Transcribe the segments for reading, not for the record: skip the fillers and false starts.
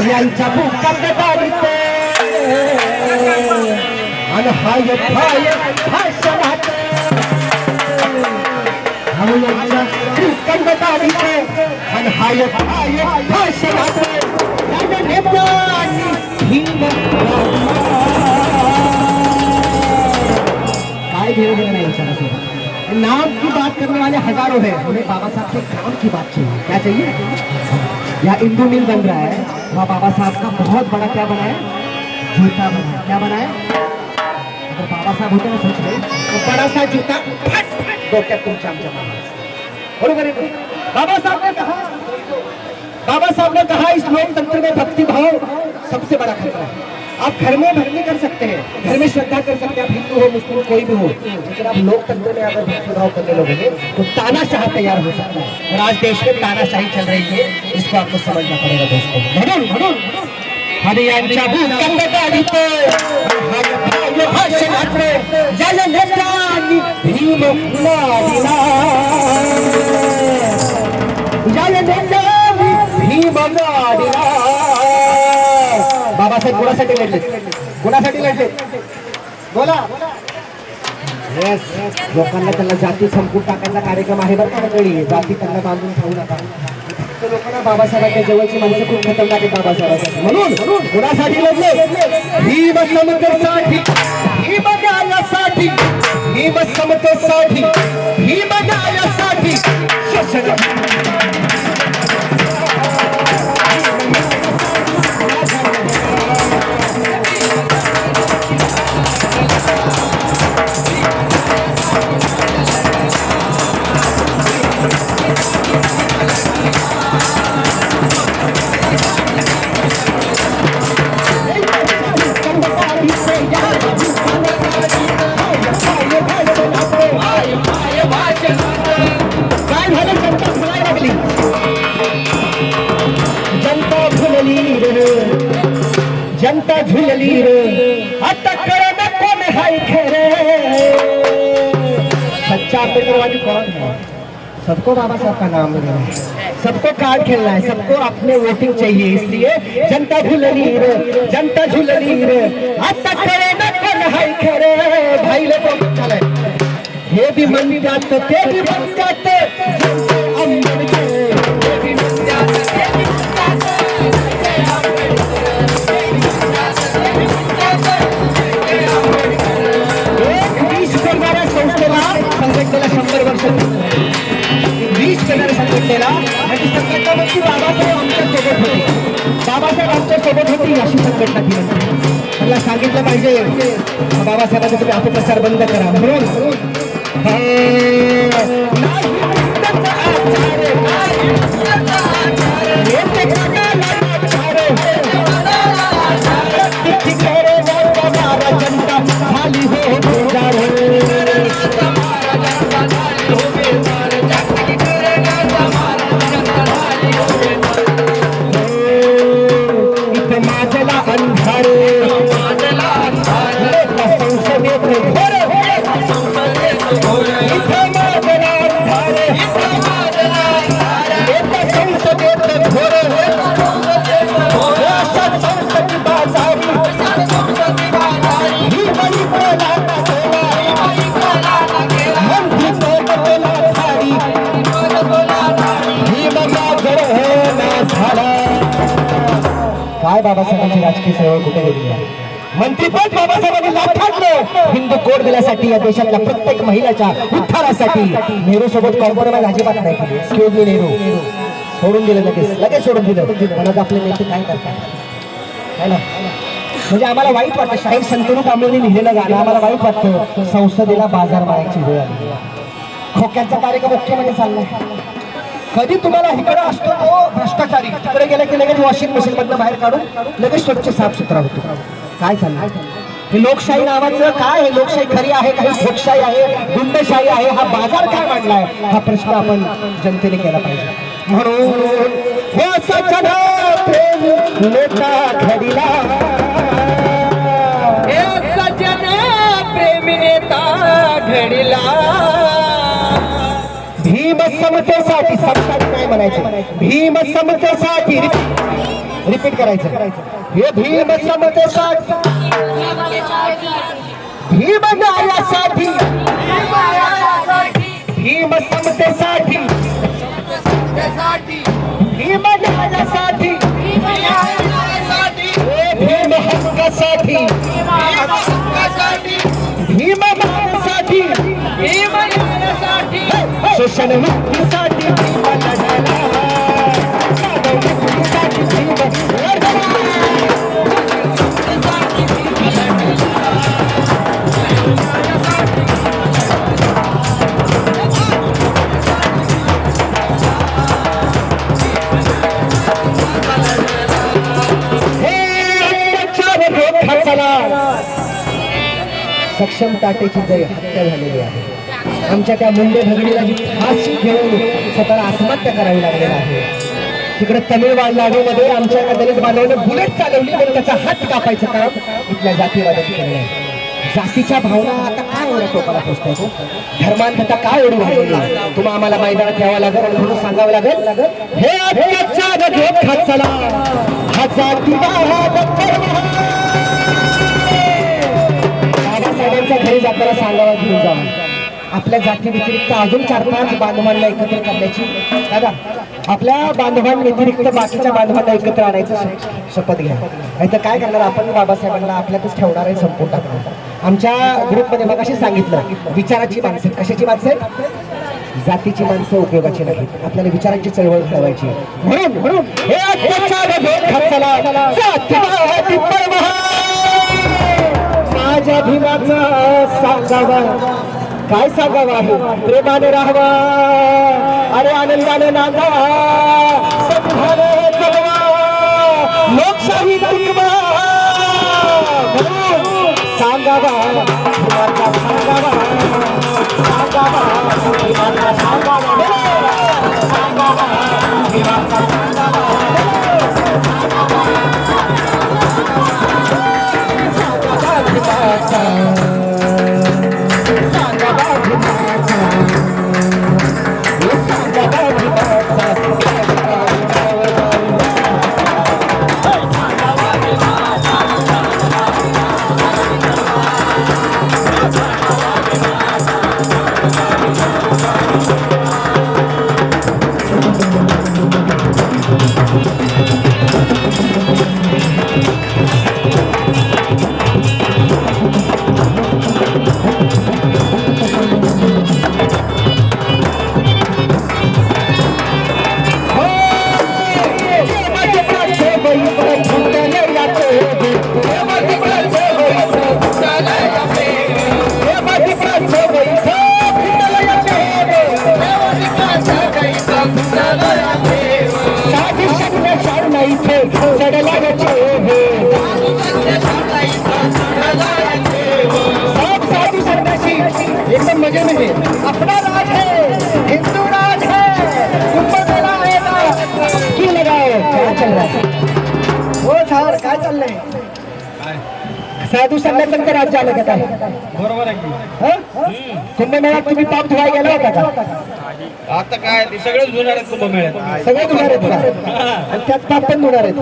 यांच्या भूखंडात आणि हाय भाषणात यांच्या भूखंडात आणि हाय भाषणात काय घेऊ देना नहीं इंशाल्लाह। नाम की बात करने वाले हजारों हैं, उन्हें बाबा साहब के काम की बात चाहिए। क्या चाहिए? यहाँ इंदू मिल बन रहा है, वहाँ बाबा साहब का बहुत बड़ा क्या बना है, जूता बना है। क्या बना है? अगर बाबा साहब होते ना सोच रहे तो बड़ा सा जूता डॉक्टर तुम चमचमा बरोबर है। बाबा साहब ने कहा इस लोकतंत्र में भक्ति भाव सबसे बड़ा खतरा है। आप घर में भक्ति कर सकते हैं, घर में श्रद्धा कर सकते हैं, आप हिंदू हो मुस्लिम कोई भी हो, लेकिन आप लोकतंत्र में अगर भक्ति भाव करने लगोगे तो तानाशाह तैयार हो सकता है। और आज देश में तानाशाही चल रही है, इसको आपको समझना पड़ेगा दोस्तों। म्हणून हरियांच्या भूखंडात भाषणात जय नेत्यांनी भीम लाडला, जय नेत्यांनी भीम लाडला। बाबासाहेब कोणासाठी लढले? कोणासाठी लढले? बोला। येस, लोकांना त्यांना जाती संपून टाकायचा कार्यक्रम आहे बरं का मंडळी। जाती त्यांना बांधून ठेवू नका। तर लोकांना बाबासाहेबांच्या जवळची माणसं खूप खतरनाक आहेत बाबासाहेबांसाठी। म्हणून कोणासाठी लढले? भीम समतेसाठी, भीम न्यायासाठी, भीम समतेसाठी, भीम न्यायासाठी। जनता झुलली रे, आता कळना कोण हाय खरे। सच्चा आंबेडकरवादी कौन है? सबको बाबा साहब का नाम लेना है, सबको कार्ड खेलना है, सबको अपने वोटिंग चाहिए। इसलिए जनता झुलली रे, जनता झुलली रे, आता कळना कोण हाय खरे। भाई लोगों चले हे भी मन जात ते भी मन जात आंबेडकर, हे भी मन जात ते भी मन जात संघटनेला 100 वर्ष, 20 करणाऱ्या संघटनेला म्हणजे संघटनामध्ये बाबासाहेब आमच्या सोबत होते, बाबासाहेब आमच्या सोबत होती अशी संघटना ती। मला सांगितलं पाहिजे बाबासाहेबांचा तुम्ही अपप्रचार बंद करा म्हणून। काय बाबासाहेबांची राजकीय सेवा कुठे गेली आहे? मंत्रीपद बाबासाहेबांनी लाथाडलं हिंदू कोड दिल्यासाठी, या देशातल्या प्रत्येक महिलाच्या उद्धारासाठी। नेहरू सोबत कॉम्प्रोमाइज अजिबात नाही केली। एक्सक्यूज मी नेहरू सोडून दिलं, लगेच सोडून दिलं। म्हणत आपले नेते काय करतात है ना? म्हणजे आम्हाला वाईट वाटतं, शाहीर संतनू कांबळेंनी लिहिलेलं गाणं आम्हाला वाईट वाटतं। संसदेला बाजार मारायची वेळ आली, खोक्यांचा कार्यक्रम मुख्यमंत्री चाललाय। कधी तुम्हाला इकडे असतो तो भ्रष्टाचारी, तिकडे गेला की लगेच वॉशिंग मशीन मधनं बाहेर काढून लगेच स्वच्छ साफ सुथरा होतो। काय चाललंय हे लोकशाही नावाचं? काय हे लोकशाही खरी आहे का लोकशाही आहे, गुंडशाही आहे? हा बाजार काय मांडलाय हा प्रश्न आपण जनतेने केला पाहिजे। म्हणून हे सजना प्रेम नेता घडीला, हे सजना प्रेम नेता घडीला। भीम समतेसाठी, समता काय म्हणायचे? भीम समतेसाठी रिपीट करायचं. हे भीम समतेसाठी, भीम न्यायासाठी, भीम समतेसाठी, भीम न्यायासाठी, भीम हक्कासाठी, भीम मानसाठी, शोषण मुक्तीसाठी भीम लढला, मुक्तीसाठी भीम लढला. सक्षम टाटेची जय हत्या झालेली आहे. आमच्या त्या मुंडे भगिनीला जी फाशी घेऊन स्वतःला आत्महत्या करावी लागलेला आहे. तिकडे तमिळनाडूमध्ये आमच्या एका दलित बांधवाने बुलेट चालवली आणि त्याचा हात कापायचं काम इथल्या जातीवादाने केलंय. जातीच्या भावना आता काय एवढ्या टोकाला पोचताय तो? धर्मांतता काय एवढी वाढली? तुम्हाला आम्हाला मैदानात यावं लागेल आणि थोडं सांगावं लागेल. हे अत्याचार चला हा जातीवाद बाबासाहेबांच्या घरी जाताना सांगावं घेऊन जावं. आपल्या जाती व्यतिरिक्त अजून 4-5 बांधवांना एकत्र करण्याची, दादा आपल्या बांधवांव्यतिरिक्त बाकीच्या बांधवांना एकत्र आणायचं शपथ घ्या. नाहीतर काय करणार आपण? बाबासाहेबांना आपल्यातच ठेवणार आहे, संपून टाकणार. आमच्या ग्रुपमध्ये मग अशी सांगितलं, विचाराची माणसं. कशाची माणसं? जातीची माणसं उपयोगाची नाहीत. आपल्याला विचारांची चळवळ घडवायची. म्हणून हे माझ्या भीमाचा सांगावा, काय सांगावा आहे? प्रेमाने राहावा, अरे आनंदाने नांदावा, संघाने जगवा, लोकशाही टिकवा. सांगावा भीमाचा सांगावा, सांगावा भीमाचा सांगावा, सांगावा भीमाचा सांगावा. एकदम मजे में अपना राज है, हिंदू राज है, कुंभ मेला आएगा की लगाओ. क्या चल रहा है हो सर? काय चाललंय? साधू संघाचं राज्य आलं का? काय बरोबर आहे. कुंभमेळ्यात तुम्ही पाप धुवाय गेला होता का? आता काय ते सगळेच धुणार आहेत कुंभमेळ्यात. सगळे धुणार आहेत का? आणि त्यात पाप पण धुणार आहेत.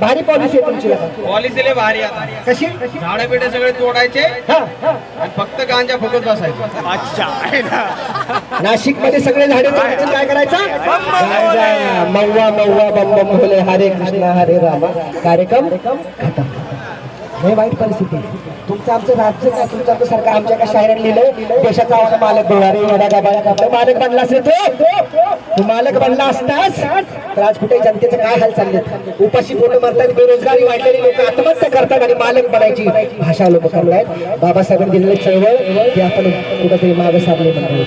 भारी पॉलिसी आहे तुमची. पॉलिसी लय भारी आता. कशी? झाडे बिडे सगळे तोडायचे आणि फक्त गांजा फुकत बसायचं. अच्छा. नाशिक मध्ये सगळे झाडे तोडायचे, काय करायचं? मव्वा मव्वा बम बम भोले हरे कृष्ण हरे राम. कार्यक्रम खतम. हे वाईट परिस्थिती. तुमचं आमचं राज्य काय, तुमचं आमचं सरकार. आमच्या एका शायराने लिहिलं, देशाचा आवाज मालक बनणारे मालक बनला असेल तू मालक बनला असतास तर आज कुठे जनतेचं काय हाल चालले? उपाशी पोट मरतात, बेरोजगारी वाढलेली लोक आत्महत्या करतात आणि मालक बनायची भाषा लोक करतायत. बाबासाहेबांनी दिलेले चळवळ ते आपण कुठेतरी मागे सारले म्हणतो.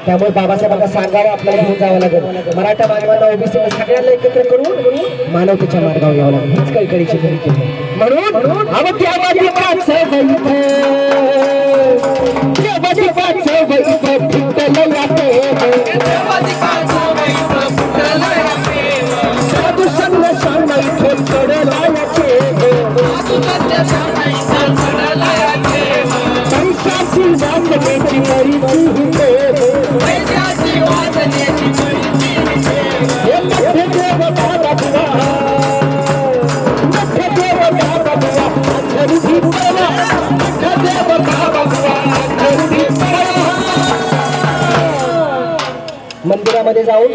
त्यामुळे बाबासाहेबांना सांगावं, आपल्याला घेऊन जावं लागेल. मराठा बांधवांना, ओबीसी सगळ्यांना एकत्र करून मानवतेच्या मार्गावर यावं लागेल. हीच कळकळीची भूमिका आहे. म्हणून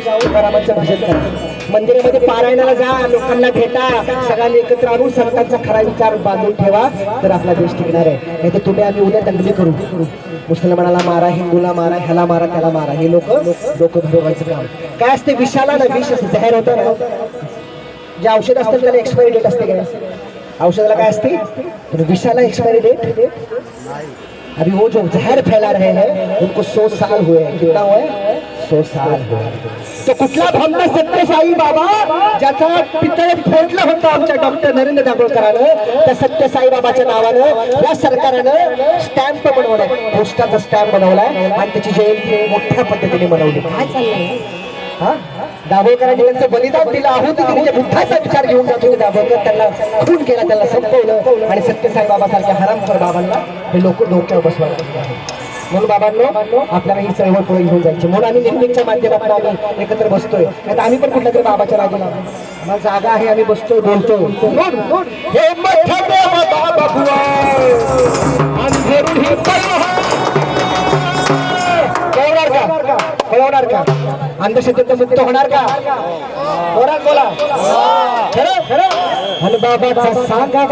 जाऊन तुकारामांचं भजन करा, मंदिरामध्ये पारायणाला जा, लोकांना भेटा, सगळ्यांनी एकत्र आणून संतांचा खरा विचार बांधून ठेवा, तर आपला देश टिकणार आहे. नाही तर तुम्ही आम्ही उद्या दंगली करू, मुसलमानाला मारा, हिंदूला मारा, ह्याला मारा, त्याला मारा, हे लोक डोकं भरवायचं काम काय असते. विषाला ना विष असते, जहर होतं ना, जे औषध असतात त्याला एक्सपायरी डेट असते काय, औषधाला काय असते, पण विषाला एक्सपायरी डेट. अभी वो जो जहर फैला रहे हैं उनको 100 साल हुए, कितना हुआ है, 100 साल हुए. तो कुठला भ्रम सत्यसाई बाबा ज्याचा पितळ फोडलं होतं आमच्या डॉक्टर नरेंद्र दाभोळकरांनं, त्या सत्यसाई बाबाच्या नावानं या सरकारनं स्टॅम्प बनवलाय, पोस्टाचा स्टॅम्प बनवलाय आणि त्याची जयंती मोठ्या पद्धतीने मनवली. काय चाललंय हा, दाभोळकरांनी त्यांचं बलिदान दिलं, आहुती दिली, बुद्धाचा विचार घेऊन जात होते दाभोळकर, त्यांना खून केला, त्यांना संपवलं आणि सत्यसाई बाबासारख्या हरामखोर बाबांना हे लोक डोक्यावर बसवायला. म्हणून बाबांनो आपल्याला ही चळवळ पुढे घेऊन जायची, म्हणून आम्ही निवडणुकीच्या माध्यमातून आम्ही एकत्र बसतोय. आता आम्ही पण कुठल्या तरी बाबाच्या राजाला आम्हाला जागा आहे, आम्ही बसतोय, बोलतोय. हे कळवणार का, अंधश्रद्धेत मुक्त होणार का, बोला खरं खरं. आणि बाबाचा सांगा